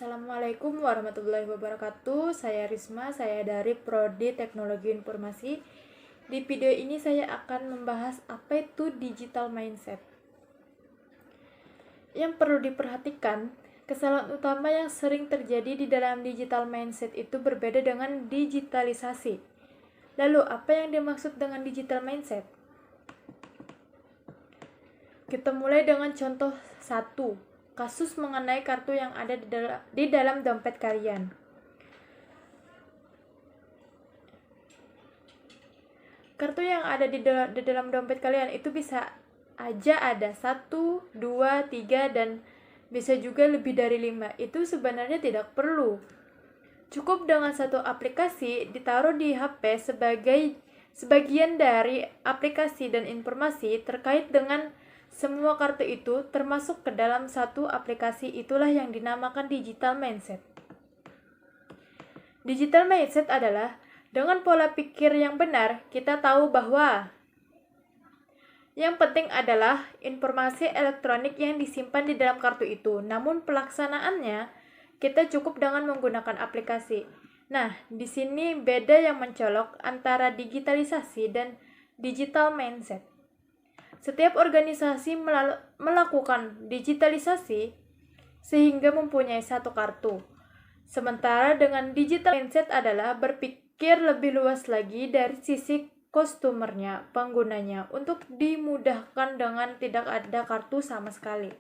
Assalamualaikum warahmatullahi wabarakatuh. Saya Risma, saya dari Prodi Teknologi Informasi. Di video ini saya akan membahas apa itu digital mindset. Yang perlu diperhatikan, kesalahan utama yang sering terjadi di dalam digital mindset itu berbeda dengan digitalisasi. Lalu, apa yang dimaksud dengan digital mindset? Kita mulai dengan contoh 1. Kasus mengenai kartu yang ada di dalam dompet kalian. Kartu yang ada di dalam dompet kalian itu bisa aja ada 1, 2, 3, dan bisa juga lebih dari 5. Itu sebenarnya tidak perlu. Cukup dengan satu aplikasi ditaruh di HP sebagai sebagian dari aplikasi dan informasi terkait dengan semua kartu itu termasuk ke dalam satu aplikasi. Itulah yang dinamakan digital mindset. Digital mindset adalah dengan pola pikir yang benar, kita tahu bahwa yang penting adalah informasi elektronik yang disimpan di dalam kartu itu. Namun pelaksanaannya kita cukup dengan menggunakan aplikasi. Nah, di sini beda yang mencolok antara digitalisasi dan digital mindset. Setiap organisasi melakukan digitalisasi sehingga mempunyai satu kartu. Sementara dengan digital mindset adalah berpikir lebih luas lagi dari sisi customer-nya, penggunanya, untuk dimudahkan dengan tidak ada kartu sama sekali.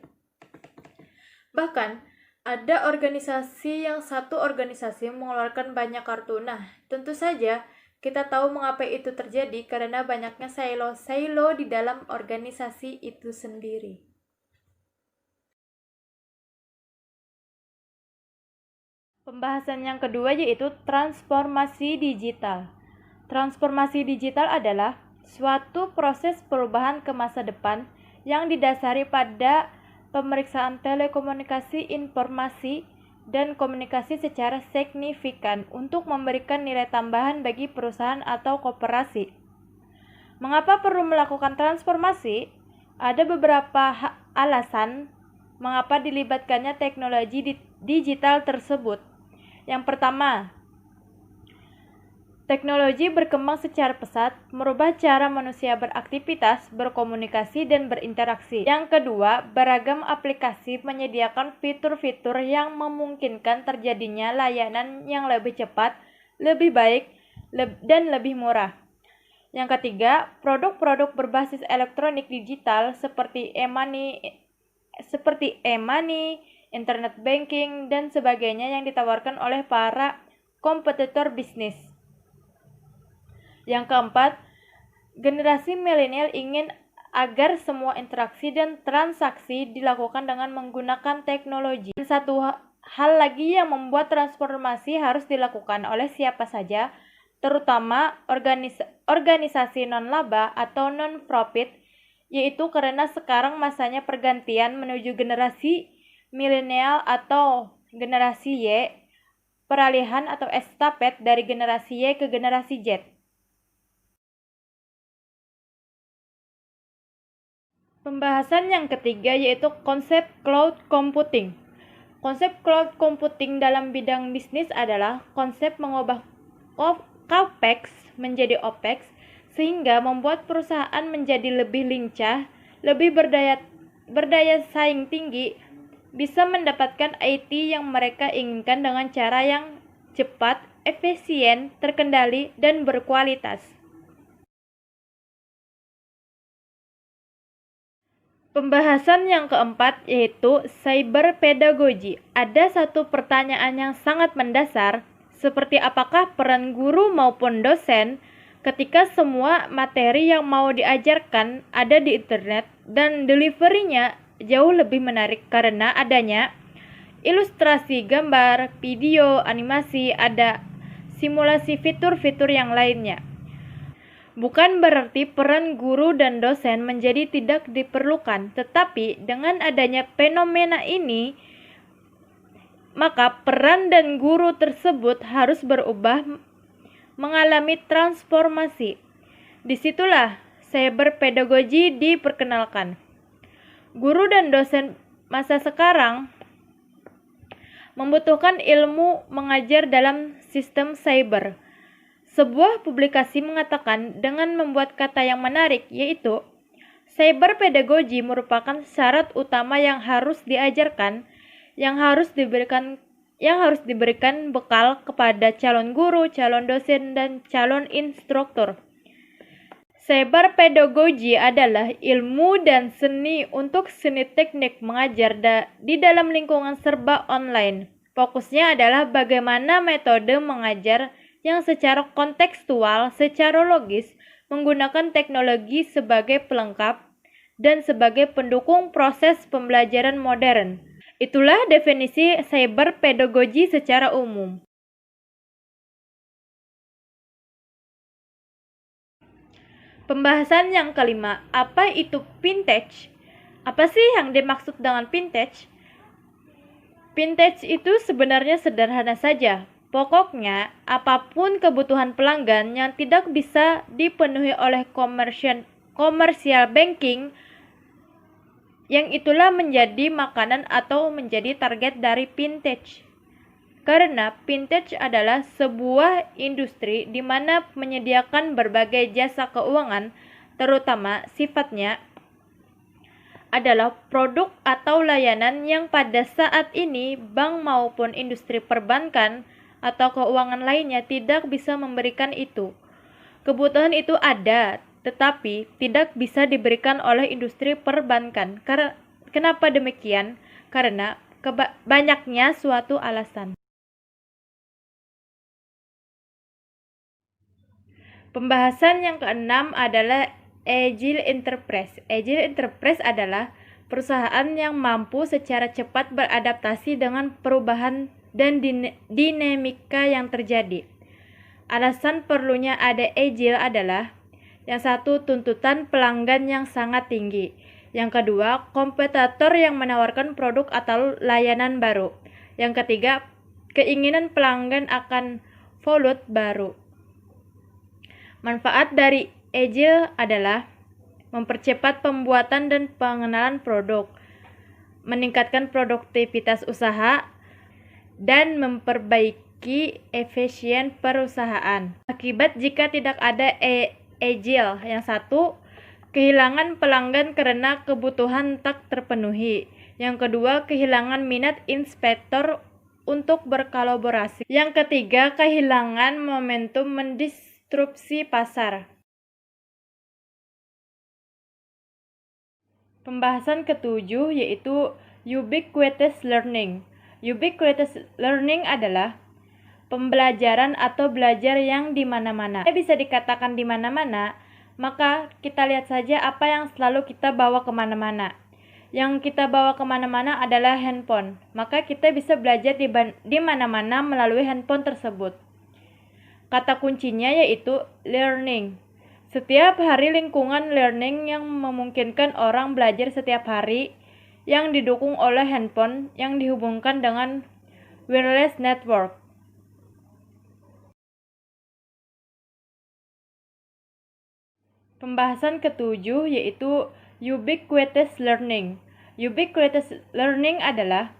Bahkan, ada organisasi yang satu organisasi mengeluarkan banyak kartu. Nah, tentu saja kita tahu mengapa itu terjadi karena banyaknya silo di dalam organisasi itu sendiri. Pembahasan yang kedua yaitu transformasi digital. Transformasi digital adalah suatu proses perubahan ke masa depan yang didasari pada pemeriksaan telekomunikasi, informasi, dan komunikasi secara signifikan untuk memberikan nilai tambahan bagi perusahaan atau koperasi. Mengapa perlu melakukan transformasi? Ada beberapa alasan mengapa dilibatkannya teknologi digital tersebut. Yang pertama, teknologi berkembang secara pesat, merubah cara manusia beraktivitas, berkomunikasi, dan berinteraksi. Yang kedua, beragam aplikasi menyediakan fitur-fitur yang memungkinkan terjadinya layanan yang lebih cepat, lebih baik, dan lebih murah. Yang ketiga, produk-produk berbasis elektronik digital seperti e-money, internet banking, dan sebagainya yang ditawarkan oleh para kompetitor bisnis. Yang keempat, generasi milenial ingin agar semua interaksi dan transaksi dilakukan dengan menggunakan teknologi. Dan satu hal lagi yang membuat transformasi harus dilakukan oleh siapa saja, terutama organisasi non-laba atau non-profit, yaitu karena sekarang masanya pergantian menuju generasi milenial atau generasi Y, peralihan atau estafet dari generasi Y ke generasi Z. Pembahasan yang ketiga yaitu konsep cloud computing. Konsep cloud computing dalam bidang bisnis adalah konsep mengubah CAPEX menjadi OPEX sehingga membuat perusahaan menjadi lebih lincah, lebih berdaya saing tinggi, bisa mendapatkan IT yang mereka inginkan dengan cara yang cepat, efisien, terkendali, dan berkualitas. Pembahasan yang keempat yaitu cyber pedagogy. Ada satu pertanyaan yang sangat mendasar, seperti apakah peran guru maupun dosen ketika semua materi yang mau diajarkan ada di internet dan deliverynya jauh lebih menarik karena adanya ilustrasi, gambar, video, animasi, ada simulasi fitur-fitur yang lainnya. Bukan berarti peran guru dan dosen menjadi tidak diperlukan, tetapi dengan adanya fenomena ini, maka peran dan guru tersebut harus berubah, mengalami transformasi. Disitulah cyber pedagogy diperkenalkan. Guru dan dosen masa sekarang membutuhkan ilmu mengajar dalam sistem cyber. Sebuah publikasi mengatakan dengan membuat kata yang menarik, yaitu cyber pedagogy merupakan syarat utama yang harus diajarkan, yang harus diberikan bekal kepada calon guru, calon dosen, dan calon instruktur. Cyber pedagogy adalah ilmu dan seni untuk seni teknik mengajar di dalam lingkungan serba online. Fokusnya adalah bagaimana metode mengajar yang secara kontekstual, secara logis, menggunakan teknologi sebagai pelengkap dan sebagai pendukung proses pembelajaran modern. Itulah definisi cyber pedagogy secara umum. Pembahasan yang kelima, apa itu vintage? Apa sih yang dimaksud dengan vintage? Vintage itu sebenarnya sederhana saja. Pokoknya, apapun kebutuhan pelanggan yang tidak bisa dipenuhi oleh komersial banking, yang itulah menjadi makanan atau menjadi target dari vintage. Karena vintage adalah sebuah industri di mana menyediakan berbagai jasa keuangan, terutama sifatnya adalah produk atau layanan yang pada saat ini bank maupun industri perbankan atau keuangan lainnya tidak bisa memberikan itu. Kebutuhan itu ada, tetapi tidak bisa diberikan oleh industri perbankan. Kenapa demikian? Karena banyaknya suatu alasan. Pembahasan yang keenam adalah Agile Enterprise. Agile Enterprise adalah perusahaan yang mampu secara cepat beradaptasi dengan perubahan dan dinamika yang terjadi. Alasan perlunya ada Agile adalah yang satu, tuntutan pelanggan yang sangat tinggi. Yang kedua, kompetitor yang menawarkan produk atau layanan baru. Yang ketiga, keinginan pelanggan akan volume baru. Manfaat dari Agile adalah mempercepat pembuatan dan pengenalan produk, meningkatkan produktivitas usaha, dan memperbaiki efisien perusahaan. Akibat jika tidak ada Agile, yang satu, kehilangan pelanggan karena kebutuhan tak terpenuhi. Yang kedua, kehilangan minat inspektor untuk berkolaborasi. Yang ketiga, kehilangan momentum disrupsi pasar. Pembahasan ketujuh yaitu ubiquitous learning. Ubiquitous learning adalah pembelajaran atau belajar yang di mana-mana. Bisa dikatakan di mana-mana, maka kita lihat saja apa yang selalu kita bawa kemana-mana. Yang kita bawa kemana-mana adalah handphone, maka kita bisa belajar di mana-mana melalui handphone tersebut. Kata kuncinya yaitu learning. Setiap hari lingkungan learning yang memungkinkan orang belajar setiap hari yang didukung oleh handphone yang dihubungkan dengan wireless network. Pembahasan ketujuh yaitu ubiquitous learning. Ubiquitous learning adalah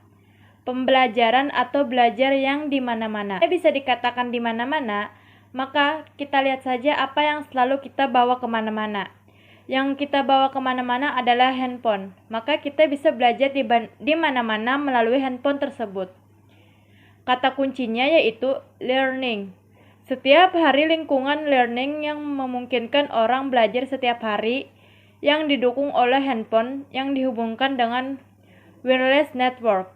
pembelajaran atau belajar yang di mana-mana. Bisa dikatakan di mana-mana, maka kita lihat saja apa yang selalu kita bawa kemana-mana. Yang kita bawa kemana-mana adalah handphone, maka kita bisa belajar di mana-mana melalui handphone tersebut. Kata kuncinya yaitu learning. Setiap hari lingkungan learning yang memungkinkan orang belajar setiap hari yang didukung oleh handphone yang dihubungkan dengan wireless network.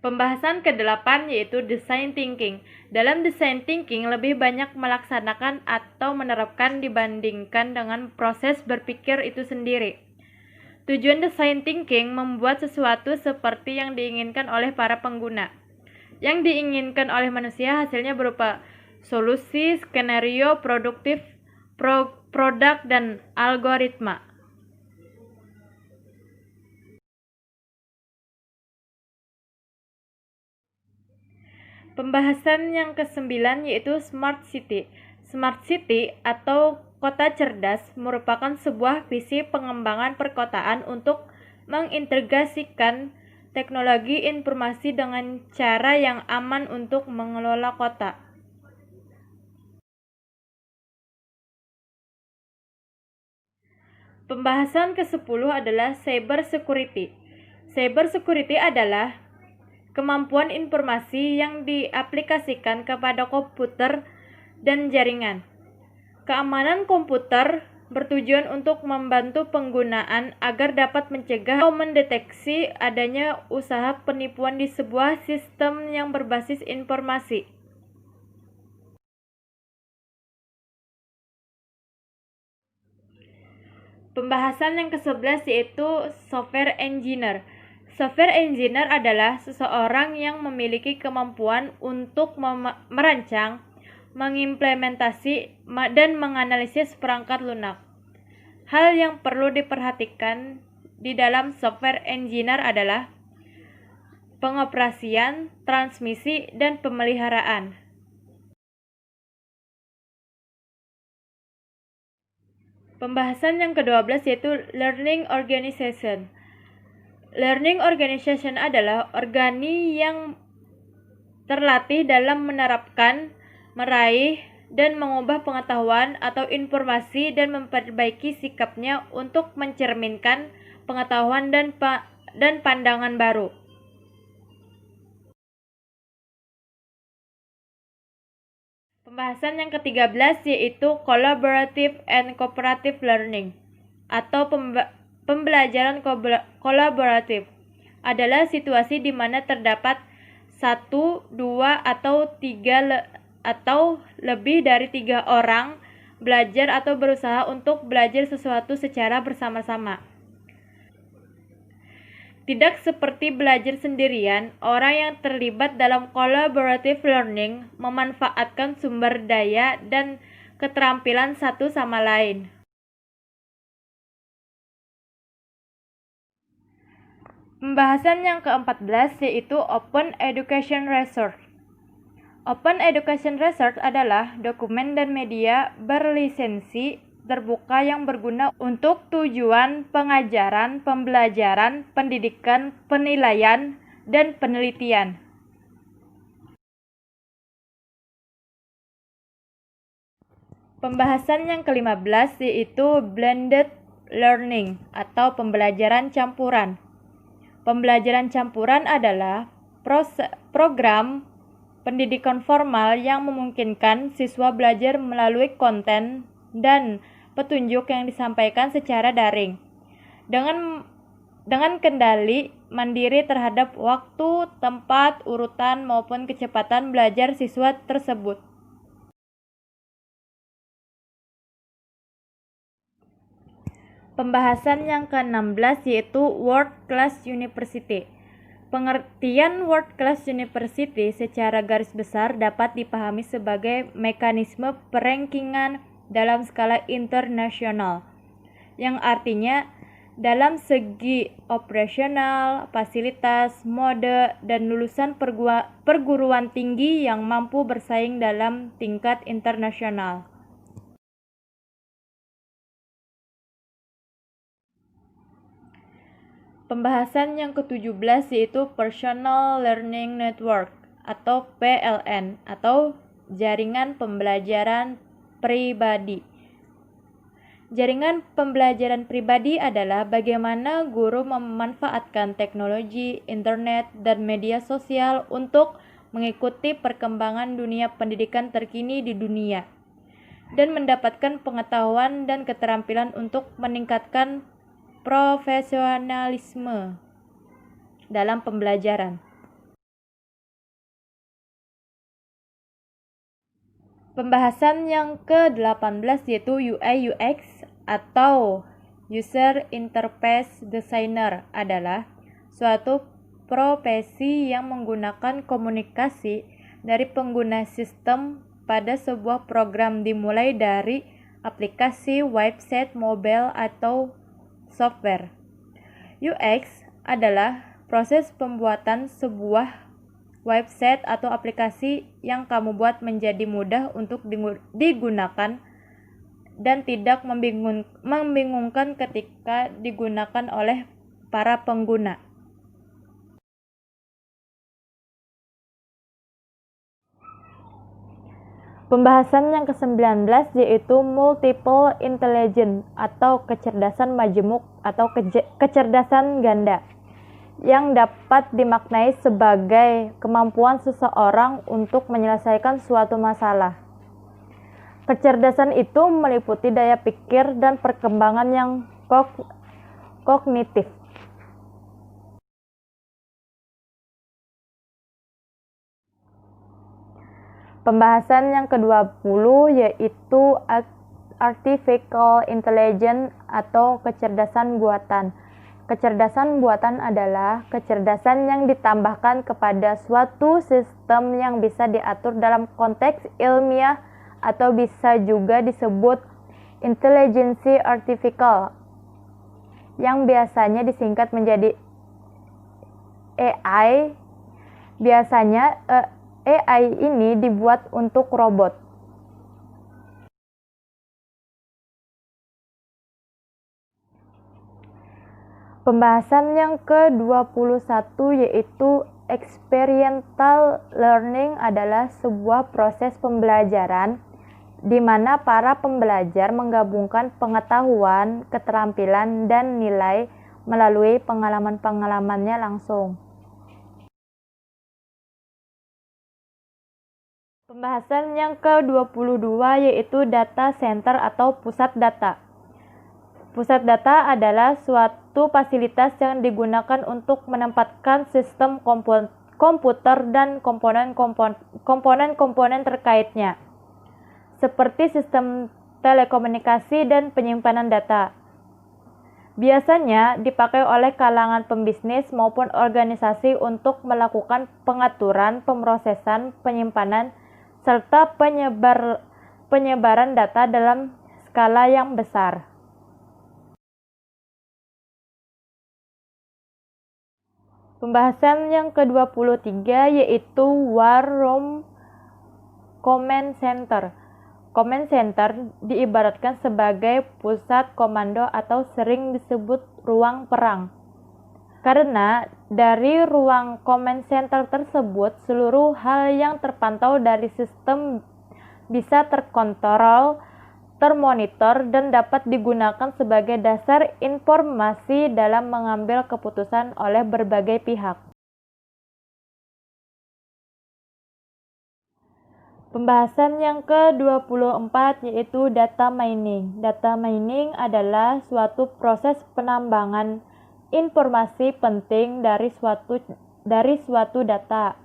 Pembahasan ke-8 yaitu design thinking. Dalam design thinking lebih banyak melaksanakan atau menerapkan dibandingkan dengan proses berpikir itu sendiri. Tujuan design thinking membuat sesuatu seperti yang diinginkan oleh para pengguna. Yang diinginkan oleh manusia hasilnya berupa solusi, skenario, produk, dan algoritma. Pembahasan yang ke-9 yaitu Smart City. Smart City atau kota cerdas merupakan sebuah visi pengembangan perkotaan untuk mengintegrasikan teknologi informasi dengan cara yang aman untuk mengelola kota. Pembahasan ke-10 adalah cyber security. Cyber security adalah kemampuan informasi yang diaplikasikan kepada komputer dan jaringan. Keamanan komputer bertujuan untuk membantu penggunaan agar dapat mencegah atau mendeteksi adanya usaha penipuan di sebuah sistem yang berbasis informasi. Pembahasan yang ke-11 yaitu software engineer. Software engineer adalah seseorang yang memiliki kemampuan untuk merancang, mengimplementasi, dan menganalisis perangkat lunak. Hal yang perlu diperhatikan di dalam software engineer adalah pengoperasian, transmisi, dan pemeliharaan. Pembahasan yang ke-12 yaitu learning organization. Learning organization adalah organi yang terlatih dalam menerapkan, meraih, dan mengubah pengetahuan atau informasi dan memperbaiki sikapnya untuk mencerminkan pengetahuan dan pandangan baru. Pembahasan yang ke-13 yaitu collaborative and cooperative learning atau pembelajaran kolaboratif adalah situasi di mana terdapat 1, 2, atau lebih dari 3 orang belajar atau berusaha untuk belajar sesuatu secara bersama-sama. Tidak seperti belajar sendirian, orang yang terlibat dalam collaborative learning memanfaatkan sumber daya dan keterampilan satu sama lain. Pembahasan yang ke-14 yaitu Open Education Research. Open Education Research adalah dokumen dan media berlisensi terbuka yang berguna untuk tujuan pengajaran, pembelajaran, pendidikan, penilaian, dan penelitian. Pembahasan yang ke-15 yaitu blended learning atau pembelajaran campuran. Pembelajaran campuran adalah program pendidikan formal yang memungkinkan siswa belajar melalui konten dan petunjuk yang disampaikan secara daring dengan kendali mandiri terhadap waktu, tempat, urutan maupun kecepatan belajar siswa tersebut. Pembahasan yang ke-16 yaitu World Class University. Pengertian World Class University secara garis besar dapat dipahami sebagai mekanisme perankingan dalam skala internasional, yang artinya dalam segi operasional, fasilitas, mode, dan lulusan perguruan tinggi yang mampu bersaing dalam tingkat internasional. Pembahasan yang ke-17 yaitu Personal Learning Network atau PLN atau jaringan pembelajaran pribadi. Jaringan pembelajaran pribadi adalah bagaimana guru memanfaatkan teknologi, internet, dan media sosial untuk mengikuti perkembangan dunia pendidikan terkini di dunia dan mendapatkan pengetahuan dan keterampilan untuk meningkatkan profesionalisme dalam pembelajaran. Pembahasan yang ke-18 yaitu UI UX atau User Interface Designer adalah suatu profesi yang menggunakan komunikasi dari pengguna sistem pada sebuah program dimulai dari aplikasi, website, mobile, atau software. UX adalah proses pembuatan sebuah website atau aplikasi yang kamu buat menjadi mudah untuk digunakan dan tidak membingungkan ketika digunakan oleh para pengguna. Pembahasan yang ke-19 yaitu multiple intelligence atau kecerdasan majemuk atau kecerdasan ganda, yang dapat dimaknai sebagai kemampuan seseorang untuk menyelesaikan suatu masalah. Kecerdasan itu meliputi daya pikir dan perkembangan yang kognitif. Pembahasan yang ke-20 yaitu artificial intelligence atau kecerdasan buatan. Kecerdasan buatan adalah kecerdasan yang ditambahkan kepada suatu sistem yang bisa diatur dalam konteks ilmiah atau bisa juga disebut intelijensi artificial, yang biasanya disingkat menjadi AI. Biasanya AI ini dibuat untuk robot. Pembahasan yang ke-21 yaitu experiential learning adalah sebuah proses pembelajaran di mana para pembelajar menggabungkan pengetahuan, keterampilan, dan nilai melalui pengalaman-pengalamannya langsung. Pembahasan yang ke-22 yaitu data center atau pusat data. Pusat data adalah suatu fasilitas yang digunakan untuk menempatkan sistem komputer dan komponen-komponen terkaitnya, seperti sistem telekomunikasi dan penyimpanan data. Biasanya dipakai oleh kalangan pembisnis maupun organisasi untuk melakukan pengaturan, pemrosesan, penyimpanan, serta penyebaran data dalam skala yang besar. Pembahasan yang ke-23 yaitu War Room Command Center. Command Center diibaratkan sebagai pusat komando atau sering disebut ruang perang. Karena dari ruang command center tersebut, seluruh hal yang terpantau dari sistem bisa terkontrol, termonitor, dan dapat digunakan sebagai dasar informasi dalam mengambil keputusan oleh berbagai pihak. Pembahasan yang ke-24 yaitu data mining. Data mining adalah suatu proses penambangan informasi penting dari suatu data.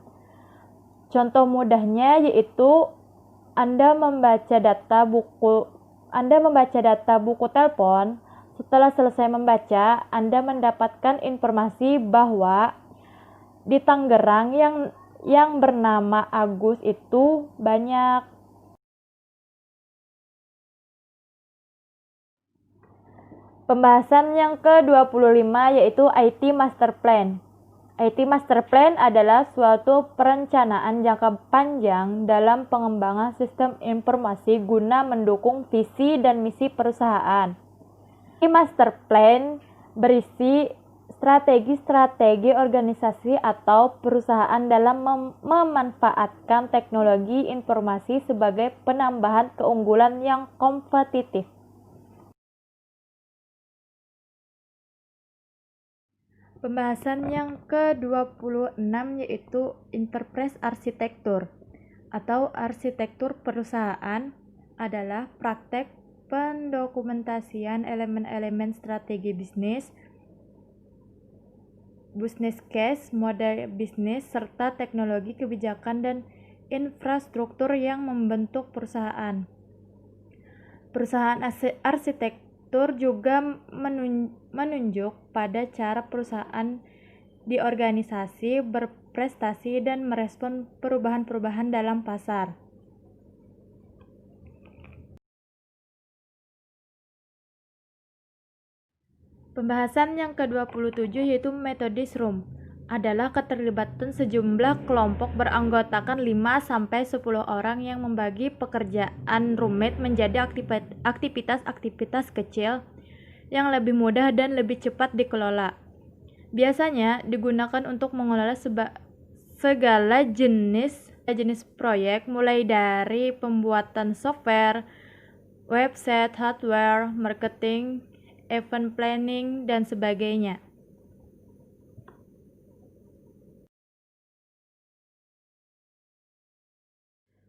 Contoh mudahnya yaitu Anda membaca data buku telepon. Setelah selesai membaca, Anda mendapatkan informasi bahwa di Tangerang yang bernama Agus itu banyak. Pembahasan yang ke-25 yaitu IT Master Plan. IT Master Plan adalah suatu perencanaan jangka panjang dalam pengembangan sistem informasi guna mendukung visi dan misi perusahaan. IT Master Plan berisi strategi-strategi organisasi atau perusahaan dalam memanfaatkan teknologi informasi sebagai penambahan keunggulan yang kompetitif. Pembahasan yang ke-26 yaitu Enterprise Architecture atau arsitektur perusahaan adalah praktek pendokumentasian elemen-elemen strategi bisnis, business case, model bisnis, serta teknologi kebijakan dan infrastruktur yang membentuk perusahaan. Perusahaan arsitektur juga menunjuk pada cara perusahaan di organisasi berprestasi dan merespon perubahan-perubahan dalam pasar. Pembahasan yang ke-27 yaitu metode SRUM adalah keterlibatan sejumlah kelompok beranggotakan 5-10 orang yang membagi pekerjaan rumit menjadi aktivitas-aktivitas kecil yang lebih mudah dan lebih cepat dikelola. Biasanya digunakan untuk mengelola segala jenis proyek, mulai dari pembuatan software, website, hardware, marketing, event planning, dan sebagainya.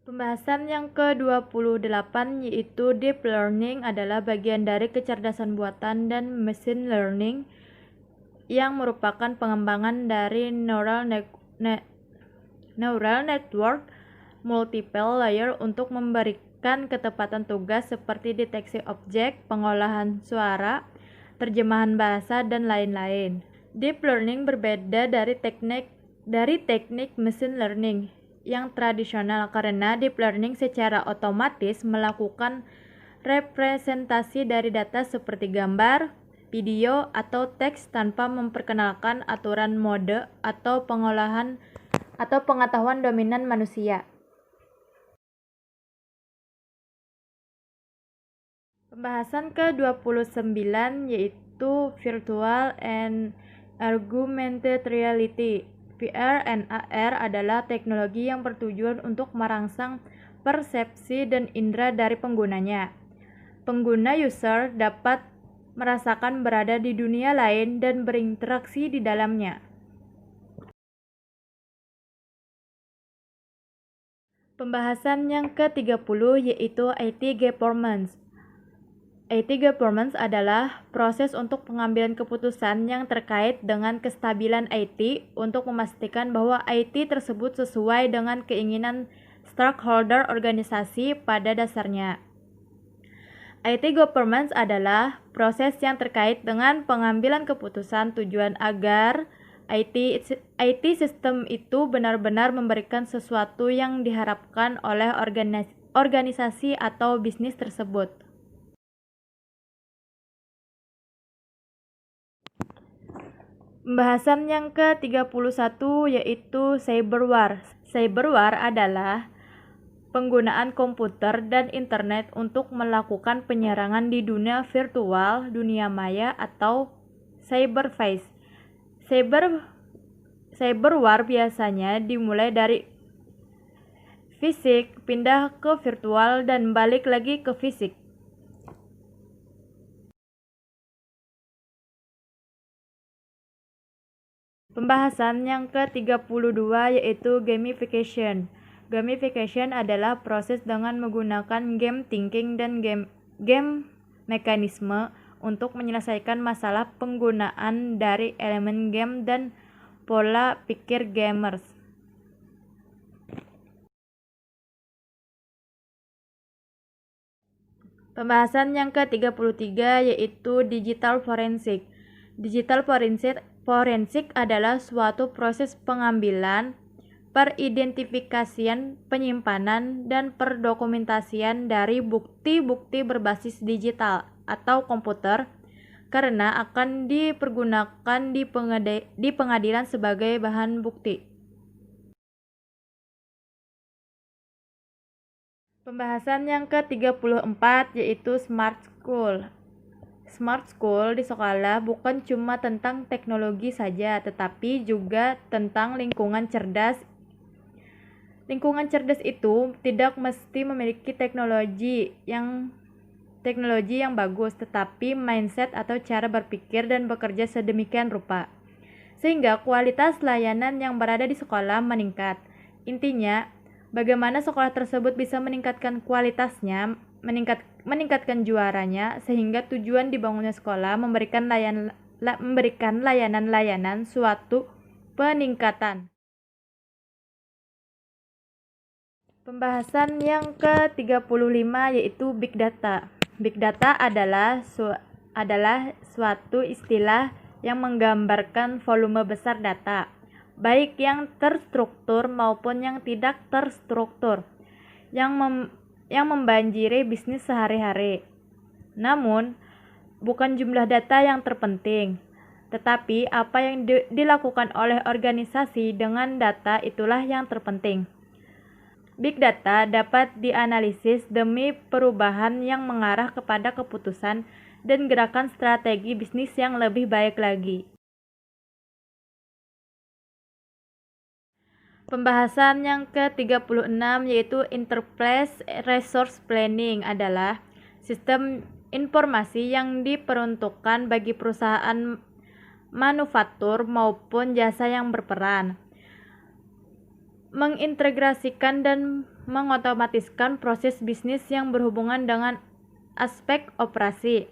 Pembahasan yang ke-28 yaitu Deep Learning adalah bagian dari kecerdasan buatan dan Machine Learning yang merupakan pengembangan dari neural network multiple layer untuk memberikan ketepatan tugas seperti deteksi objek, pengolahan suara, terjemahan bahasa, dan lain-lain. Deep Learning berbeda dari teknik Machine Learning yang tradisional karena Deep Learning secara otomatis melakukan representasi dari data seperti gambar, video, atau teks tanpa memperkenalkan aturan mode atau pengetahuan dominan manusia. Pembahasan ke-29 yaitu Virtual and Augmented Reality. VR dan AR adalah teknologi yang bertujuan untuk merangsang persepsi dan indera dari penggunanya. Pengguna user dapat merasakan berada di dunia lain dan berinteraksi di dalamnya. Pembahasan yang ke-30 yaitu IT Governance. IT Governance adalah proses untuk pengambilan keputusan yang terkait dengan kestabilan IT untuk memastikan bahwa IT tersebut sesuai dengan keinginan stakeholder organisasi pada dasarnya. IT Governance adalah proses yang terkait dengan pengambilan keputusan tujuan agar IT sistem itu benar-benar memberikan sesuatu yang diharapkan oleh organisasi atau bisnis tersebut. Pembahasan yang ke-31 yaitu cyberwar. Cyberwar adalah penggunaan komputer dan internet untuk melakukan penyerangan di dunia virtual, dunia maya, atau cyberspace. Cyberwar biasanya dimulai dari fisik, pindah ke virtual, dan balik lagi ke fisik. Pembahasan yang ke-32 yaitu gamification. Gamification adalah proses dengan menggunakan game thinking dan game mekanisme untuk menyelesaikan masalah penggunaan dari elemen game dan pola pikir gamers. Pembahasan yang ke-33 yaitu digital forensik. Digital forensik adalah suatu proses pengambilan, peridentifikasian, penyimpanan, dan perdokumentasian dari bukti-bukti berbasis digital atau komputer karena akan dipergunakan di pengadilan sebagai bahan bukti. Pembahasan yang ke-34 yaitu Smart School. Smart School di sekolah bukan cuma tentang teknologi saja, tetapi juga tentang lingkungan cerdas. Lingkungan cerdas itu tidak mesti memiliki teknologi yang bagus, tetapi mindset atau cara berpikir dan bekerja sedemikian rupa, sehingga kualitas layanan yang berada di sekolah meningkat. Intinya, bagaimana sekolah tersebut bisa meningkatkan kualitasnya, meningkatkan juaranya, sehingga tujuan dibangunnya sekolah memberikan layanan-layanan suatu peningkatan. Pembahasan yang ke-35 yaitu Big Data. Big Data adalah suatu istilah yang menggambarkan volume besar data, baik yang terstruktur maupun yang tidak terstruktur, yang membanjiri bisnis sehari-hari. Namun, bukan jumlah data yang terpenting, Tetapi apa yang dilakukan oleh organisasi dengan data itulah yang terpenting. Big data dapat dianalisis demi perubahan yang mengarah kepada keputusan dan gerakan strategi bisnis yang lebih baik lagi. Pembahasan yang ke-36 yaitu Enterprise Resource Planning adalah sistem informasi yang diperuntukkan bagi perusahaan manufaktur maupun jasa yang berperan mengintegrasikan dan mengotomatiskan proses bisnis yang berhubungan dengan aspek operasi,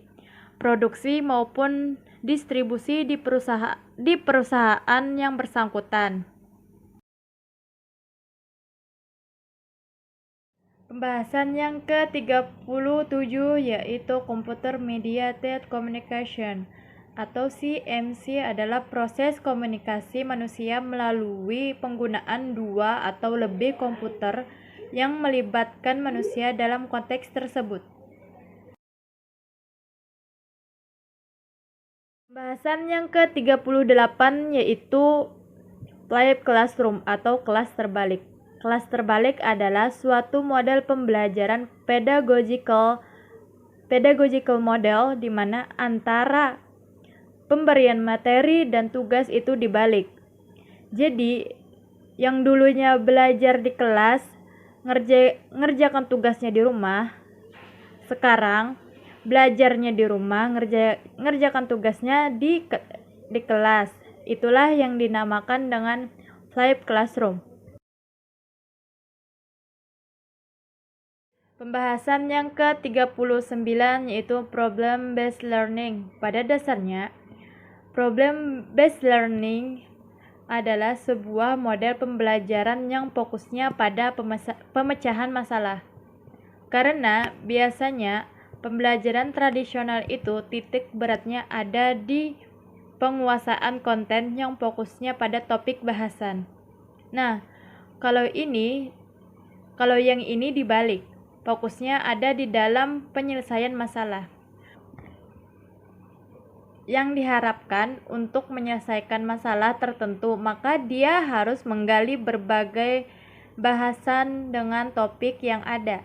produksi maupun distribusi di perusahaan yang bersangkutan. Pembahasan yang ke-37 yaitu Computer Mediated Communication atau CMC adalah proses komunikasi manusia melalui penggunaan dua atau lebih komputer yang melibatkan manusia dalam konteks tersebut. Pembahasan yang ke-38 yaitu Flipped Classroom atau kelas terbalik. Kelas terbalik adalah suatu model pembelajaran pedagogical model di mana antara pemberian materi dan tugas itu dibalik. Jadi, yang dulunya belajar di kelas, ngerjakan tugasnya di rumah, sekarang belajarnya di rumah, ngerjakan tugasnya di kelas. Itulah yang dinamakan dengan flipped classroom. Pembahasan yang ke-39 yaitu Problem Based Learning. Pada dasarnya, Problem Based Learning adalah sebuah model pembelajaran yang fokusnya pada pemecahan masalah. Karena biasanya pembelajaran tradisional itu titik beratnya ada di penguasaan konten yang fokusnya pada topik bahasan. Nah, kalau yang ini dibalik, fokusnya ada di dalam penyelesaian masalah. Yang diharapkan untuk menyelesaikan masalah tertentu, maka dia harus menggali berbagai bahasan dengan topik yang ada.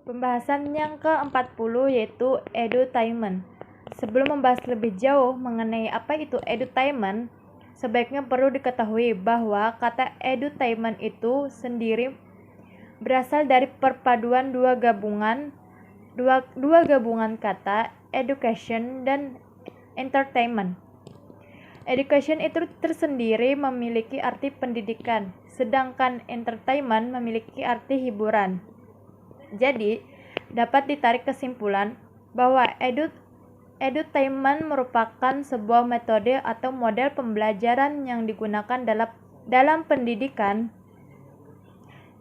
Pembahasan yang ke-40 yaitu edutainment. Sebelum membahas lebih jauh mengenai apa itu edutainment, sebaiknya perlu diketahui bahwa kata edutainment itu sendiri berasal dari perpaduan dua gabungan kata education dan entertainment. Education itu tersendiri memiliki arti pendidikan, sedangkan entertainment memiliki arti hiburan. Jadi, dapat ditarik kesimpulan bahwa edutainment merupakan sebuah metode atau model pembelajaran yang digunakan dalam pendidikan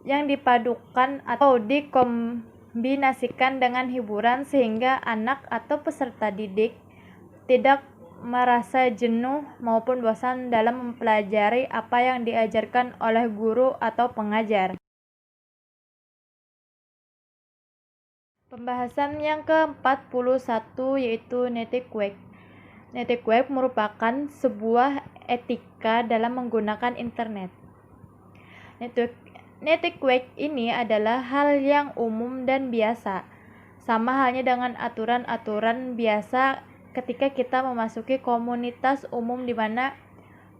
yang dipadukan atau dikombinasikan dengan hiburan sehingga anak atau peserta didik tidak merasa jenuh maupun bosan dalam mempelajari apa yang diajarkan oleh guru atau pengajar. Pembahasan yang ke-41 yaitu Network. Network merupakan sebuah etika dalam menggunakan internet. Network ini adalah hal yang umum dan biasa, sama halnya dengan aturan-aturan biasa ketika kita memasuki komunitas umum di mana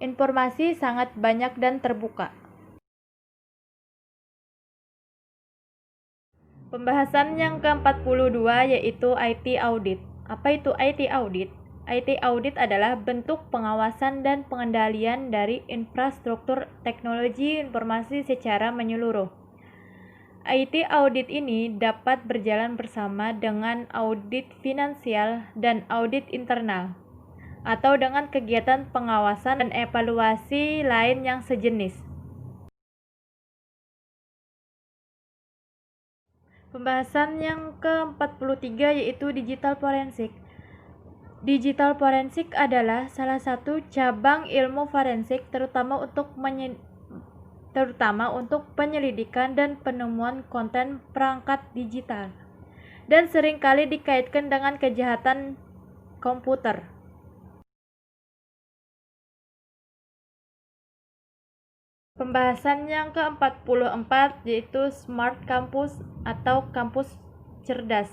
informasi sangat banyak dan terbuka. Pembahasan yang ke-42 yaitu IT Audit. Apa itu IT Audit? IT Audit adalah bentuk pengawasan dan pengendalian dari infrastruktur teknologi informasi secara menyeluruh. IT Audit ini dapat berjalan bersama dengan audit finansial dan audit internal, atau dengan kegiatan pengawasan dan evaluasi lain yang sejenis. Pembahasan yang ke-43 yaitu Digital Forensik. Digital Forensik adalah salah satu cabang ilmu forensik terutama untuk penyelidikan dan penemuan konten perangkat digital. dan seringkali dikaitkan dengan kejahatan komputer. Pembahasan yang ke-44 yaitu Smart Campus atau kampus cerdas.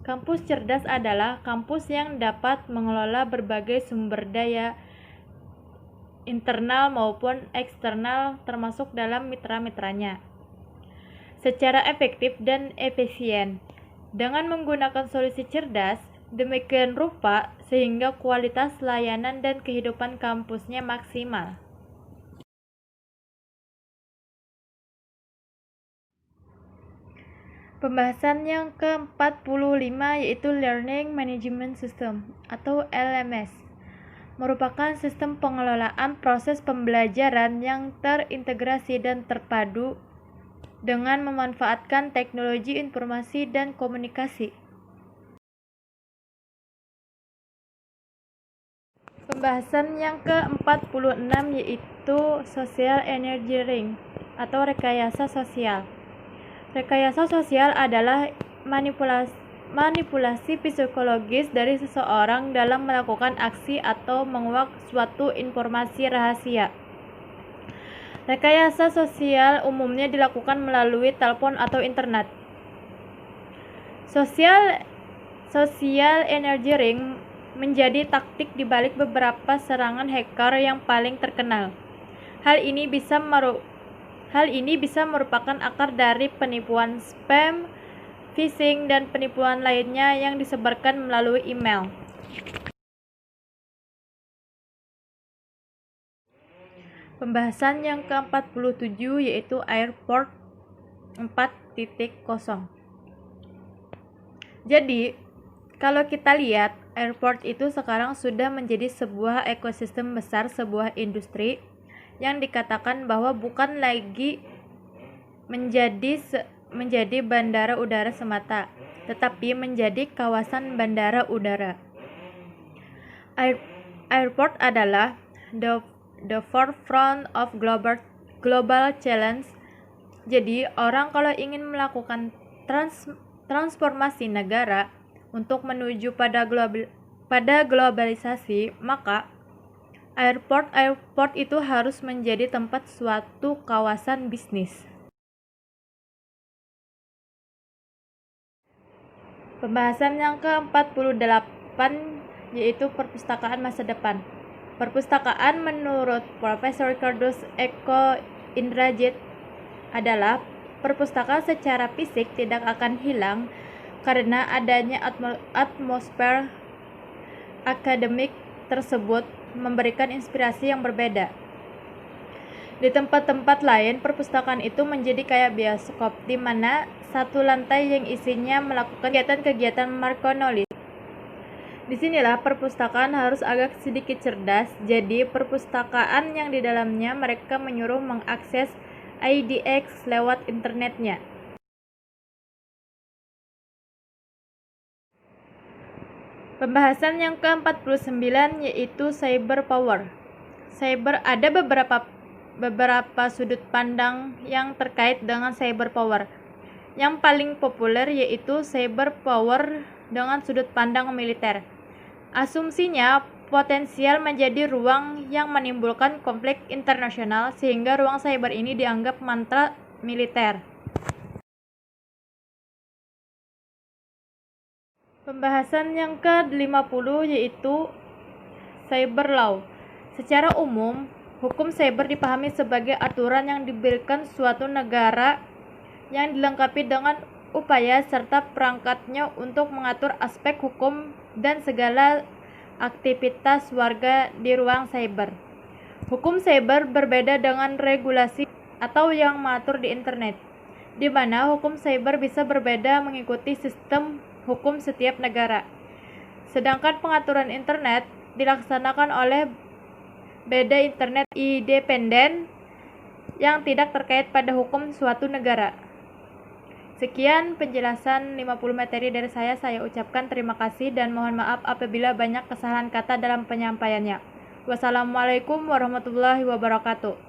Kampus cerdas adalah kampus yang dapat mengelola berbagai sumber daya internal maupun eksternal termasuk dalam mitra-mitranya secara efektif dan efisien. Dengan menggunakan solusi cerdas, demikian rupa sehingga kualitas layanan dan kehidupan kampusnya maksimal. Pembahasan yang ke-45 yaitu Learning Management System atau LMS. Merupakan sistem pengelolaan proses pembelajaran yang terintegrasi dan terpadu dengan memanfaatkan teknologi informasi dan komunikasi. Pembahasan yang ke-46 yaitu Social Engineering atau rekayasa sosial. Rekayasa sosial adalah manipulasi psikologis dari seseorang dalam melakukan aksi atau menguak suatu informasi rahasia. Rekayasa sosial umumnya dilakukan melalui telepon atau internet. Social engineering menjadi taktik di balik beberapa serangan hacker yang paling terkenal. Hal ini bisa merupakan akar dari penipuan spam, phishing, dan penipuan lainnya yang disebarkan melalui email. Pembahasan yang ke-47 yaitu Airport 4.0. Jadi, kalau kita lihat, airport itu sekarang sudah menjadi sebuah ekosistem besar, sebuah industri yang dikatakan bahwa bukan lagi menjadi bandara udara semata, tetapi menjadi kawasan bandara udara. Airport adalah the forefront of global challenge. Jadi, orang kalau ingin melakukan transformasi negara untuk menuju pada globalisasi, maka airport itu harus menjadi tempat suatu kawasan bisnis. Pembahasan yang ke-48 yaitu perpustakaan masa depan. Perpustakaan menurut Profesor Kardus Eko Indrajit adalah perpustakaan secara fisik tidak akan hilang karena adanya atmosfer akademik tersebut memberikan inspirasi yang berbeda. Di tempat-tempat lain, perpustakaan itu menjadi kayak bioskop, di mana satu lantai yang isinya melakukan kegiatan-kegiatan markonolis. Disinilah perpustakaan harus agak sedikit cerdas, jadi perpustakaan yang di dalamnya mereka menyuruh mengakses IDX lewat internetnya. Pembahasan yang ke-49 yaitu cyber power. Ada beberapa sudut pandang yang terkait dengan cyber power. Yang paling populer yaitu cyber power dengan sudut pandang militer. Asumsinya potensial menjadi ruang yang menimbulkan konflik internasional sehingga ruang cyber ini dianggap mantra militer. Pembahasan yang ke-50 yaitu cyber law. Secara umum, hukum cyber dipahami sebagai aturan yang diberikan suatu negara yang dilengkapi dengan upaya serta perangkatnya untuk mengatur aspek hukum dan segala aktivitas warga di ruang cyber. Hukum cyber berbeda dengan regulasi atau yang mengatur di internet, di mana hukum cyber bisa berbeda mengikuti sistem hukum setiap negara. Sedangkan pengaturan internet dilaksanakan oleh beda internet independen yang tidak terkait pada hukum suatu negara. Sekian penjelasan 50 materi dari saya ucapkan terima kasih dan mohon maaf apabila banyak kesalahan kata dalam penyampaiannya. Wassalamualaikum warahmatullahi wabarakatuh.